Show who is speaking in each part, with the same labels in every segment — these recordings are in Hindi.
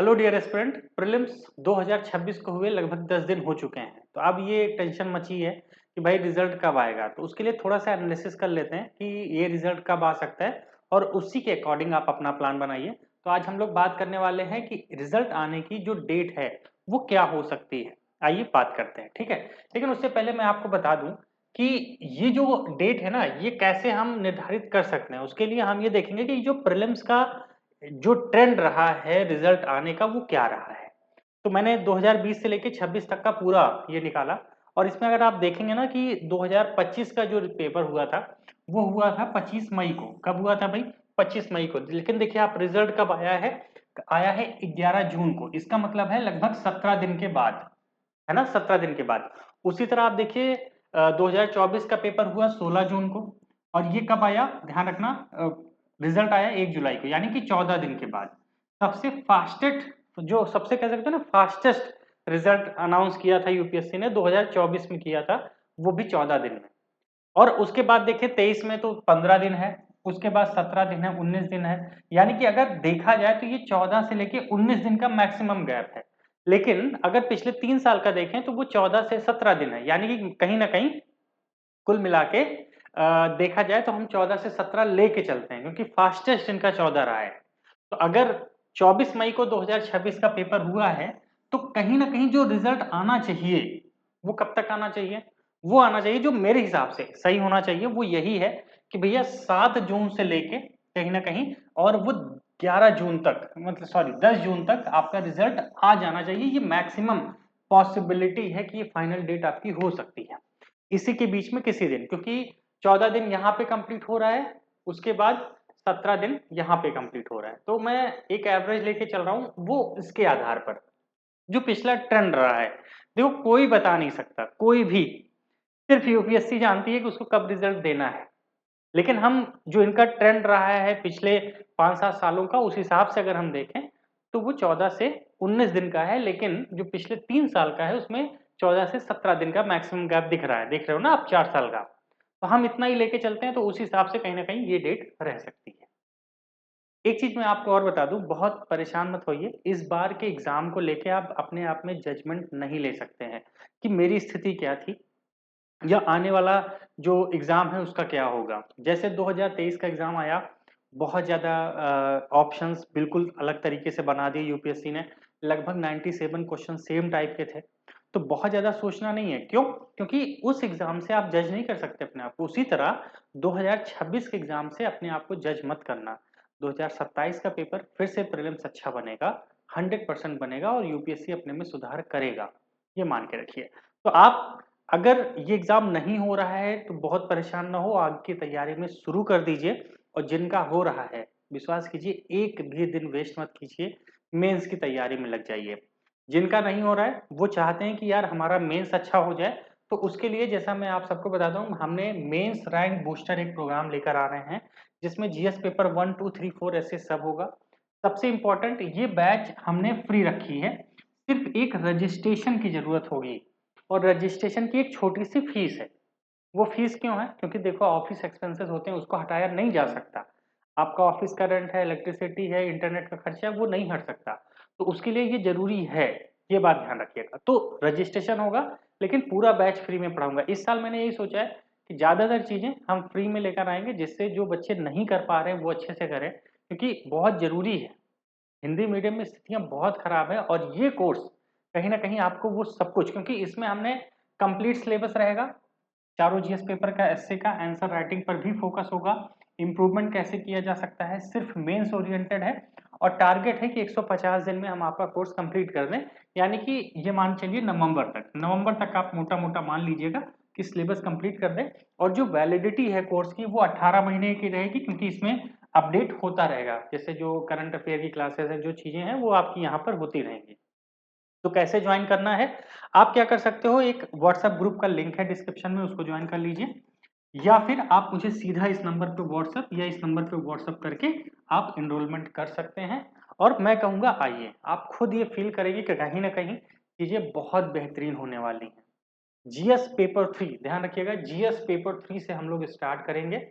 Speaker 1: हेलो डियर एस्पिरेंट, प्रीलिम्स 2026 को हुए लगभग 10 दिन हो चुके हैं। तो अब ये टेंशन मची है कि भाई रिजल्ट कब आएगा। तो उसके लिए थोड़ा सा एनालिसिस कर लेते हैं कि ये रिजल्ट कब आ सकता है और उसी के अकॉर्डिंग आप अपना प्लान बनाइए। तो आज हम लोग बात करने वाले हैं कि रिजल्ट आने की जो डेट है वो क्या हो सकती है। आइए बात करते हैं, ठीक है। लेकिन उससे पहले मैं आपको बता दूं कि ये जो डेट है ना, ये कैसे हम निर्धारित कर सकते हैं। उसके लिए हम ये देखेंगे कि जो प्रीलिम्स का जो ट्रेंड रहा है रिजल्ट आने का वो क्या रहा है। तो मैंने 2020 से लेके 26 तक का पूरा ये निकाला। और इसमें अगर आप देखेंगे ना कि 2025 का जो पेपर हुआ था वो हुआ था 25 मई को। कब हुआ था भाई? 25 मई को। लेकिन देखिए आप रिजल्ट कब आया है? आया है 11 जून को। इसका मतलब है लगभग 17 दिन के बाद, है ना, 17 दिन के बाद। उसी तरह आप देखिए 2024 का पेपर हुआ 16 जून को। और ये कब आया ध्यान रखना, रिजल्ट आया 1 जुलाई को, यानी कि 14 दिन के बाद। सबसे फास्टेस्ट, जो सबसे कह सकते हैं ना फास्टेस्ट रिजल्ट अनाउंस किया था यूपीएससी ने 2024 में किया था, वो भी 14 दिन में। और उसके बाद देखिए 23 में तो 15 दिन है, उसके बाद 17 दिन है, 19 दिन है। यानी कि अगर देखा जाए तो ये 14 से लेके 19 दिन का मैक्सिमम गैप है। लेकिन अगर पिछले 3 साल का देखें तो वो 14 से 17 दिन है, यानी कि कहीं ना कहीं कुल मिला के देखा जाए तो हम 14 से 17 लेके चलते हैं, क्योंकि फास्टेस्ट इनका 14 रहा है। तो अगर 24 मई को 2026 का पेपर हुआ है तो कहीं ना कहीं जो रिजल्ट आना चाहिए वो कब तक आना चाहिए? वो आना चाहिए, जो मेरे हिसाब से सही होना चाहिए वो यही है कि भैया 7 जून से लेके कहीं ना कहीं, और वो 11 जून तक, मतलब सॉरी 10 जून तक आपका रिजल्ट आ जाना चाहिए। ये मैक्सिमम पॉसिबिलिटी है कि ये फाइनल डेट आपकी हो सकती है इसी के बीच में किसी दिन, क्योंकि 14 दिन यहाँ पे कंप्लीट हो रहा है, उसके बाद 17 दिन यहाँ पे कंप्लीट हो रहा है। तो मैं एक एवरेज लेके चल रहा हूँ वो इसके आधार पर, जो पिछला ट्रेंड रहा है। देखो कोई बता नहीं सकता, कोई भी, सिर्फ यूपीएससी जानती है कि उसको कब रिजल्ट देना है। लेकिन हम जो इनका ट्रेंड रहा है पिछले 5-7 सालों का, उस हिसाब से अगर हम देखें तो वो 14 से 19 दिन का है। लेकिन जो पिछले 3 साल का है उसमें 14 से 17 दिन का मैक्सिमम गैप दिख रहा है, देख रहे हो ना आप, 4 साल का। तो हम इतना ही लेके चलते हैं, तो उस हिसाब से कहीं ना कहीं ये डेट रह सकती है। एक चीज मैं आपको और बता दूं, बहुत परेशान मत होइए, इस बार के एग्जाम को लेके आप अपने आप में जजमेंट नहीं ले सकते हैं कि मेरी स्थिति क्या थी या आने वाला जो एग्जाम है उसका क्या होगा। जैसे 2023 का एग्जाम आया, बहुत ज्यादा ऑप्शंस बिल्कुल अलग तरीके से बना दिए यूपीएससी ने। लगभग 97 क्वेश्चन सेम टाइप के थे। तो बहुत ज्यादा सोचना नहीं है, क्यों? क्योंकि उस एग्जाम से आप जज नहीं कर सकते अपने आप को। उसी तरह 2026 के एग्जाम से अपने आप को जज मत करना। 2027 का पेपर फिर से प्रीलिम्स अच्छा बनेगा, 100% बनेगा, और यूपीएससी अपने में सुधार करेगा, ये मान के रखिए। तो आप, अगर ये एग्जाम नहीं हो रहा है तो बहुत परेशान ना हो, आगे की तैयारी में शुरू कर दीजिए। और जिनका हो रहा है, विश्वास कीजिए, एक भी दिन वेस्ट मत कीजिए, मेंस की तैयारी में लग जाइए। जिनका नहीं हो रहा है वो चाहते हैं कि यार हमारा मेंस अच्छा हो जाए, तो उसके लिए जैसा मैं आप सबको बताता हूँ, हमने मेंस रैंक बूस्टर एक प्रोग्राम लेकर आ रहे हैं, जिसमें जीएस पेपर 1 2 3 4 ऐसे सब होगा। सबसे इंपॉर्टेंट, ये बैच हमने फ्री रखी है, सिर्फ एक रजिस्ट्रेशन की जरूरत होगी। और रजिस्ट्रेशन की एक छोटी सी फीस है। वो फीस क्यों है? क्योंकि देखो ऑफिस एक्सपेंसेस होते हैं, उसको हटाया नहीं जा सकता। आपका ऑफिस का रेंट है, इलेक्ट्रिसिटी है, इंटरनेट का खर्चा है, वो नहीं हट सकता। तो उसके लिए ये जरूरी है, ये बात ध्यान रखिएगा। तो रजिस्ट्रेशन होगा, लेकिन पूरा बैच फ्री में पढ़ाऊंगा। इस साल मैंने यही सोचा है कि ज्यादातर चीजें हम फ्री में लेकर आएंगे, जिससे जो बच्चे नहीं कर पा रहे हैं वो अच्छे से करें, क्योंकि बहुत जरूरी है। हिंदी मीडियम में स्थितियां बहुत खराब है, और ये कोर्स कहीं ना कहीं आपको वो सब कुछ, क्योंकि इसमें हमने कंप्लीट सिलेबस रहेगा, चारों जीएस पेपर का, एसए का, आंसर राइटिंग पर भी फोकस होगा। इंप्रूवमेंट कैसे किया जा सकता है, सिर्फ मेंस ओरिएंटेड है। और टारगेट है कि 150 दिन में हम आपका कोर्स कंप्लीट कर दें। यानी कि ये मान चलिए नवंबर तक आप मोटा मोटा मान लीजिएगा कि सिलेबस कंप्लीट कर दें। और जो वैलिडिटी है कोर्स की वो 18 महीने की रहेगी, क्योंकि इसमें अपडेट होता रहेगा। जैसे जो करंट अफेयर की क्लासेस है, जो चीजें हैं वो आपकी यहाँ पर होती रहेंगी। तो कैसे ज्वाइन करना है? आप क्या कर सकते हो, एक व्हाट्सएप ग्रुप का लिंक है डिस्क्रिप्शन में, उसको ज्वाइन कर लीजिए। या फिर आप मुझे सीधा इस नंबर पे व्हाट्सएप, या इस नंबर पे व्हाट्सएप करके आप एनरोलमेंट कर सकते हैं। और मैं कहूँगा आइए, आप खुद ये फील करेंगे कि कहीं ना कहीं चीजें बहुत बेहतरीन होने वाली हैं। जीएस पेपर 3, ध्यान रखिएगा, जीएस पेपर 3 से हम लोग स्टार्ट करेंगे।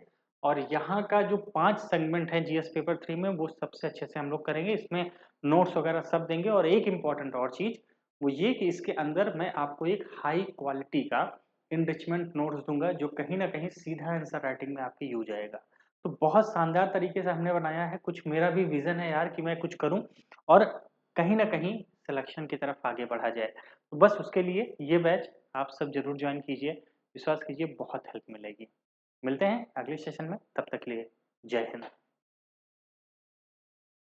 Speaker 1: और यहाँ का जो 5 सेगमेंट है जीएस पेपर 3 में, वो सबसे अच्छे से हम लोग करेंगे। इसमें नोट्स वगैरह सब देंगे। और एक इम्पॉर्टेंट और चीज़ वो ये कि इसके अंदर मैं आपको एक हाई क्वालिटी का इनरिचमेंट नोट्स दूंगा जो कहीं ना कहीं सीधा आंसर राइटिंग में आपके यूज आएगा। तो बहुत शानदार तरीके से हमने बनाया है। कुछ मेरा भी विजन है यार कि मैं कुछ करूं और कहीं ना कहीं सिलेक्शन की तरफ आगे बढ़ा जाए। तो बस उसके लिए ये बैच आप सब जरूर ज्वाइन कीजिए। विश्वास कीजिए बहुत हेल्प मिलेगी। मिलते हैं अगले सेशन में, तब तक के लिए जय हिंद।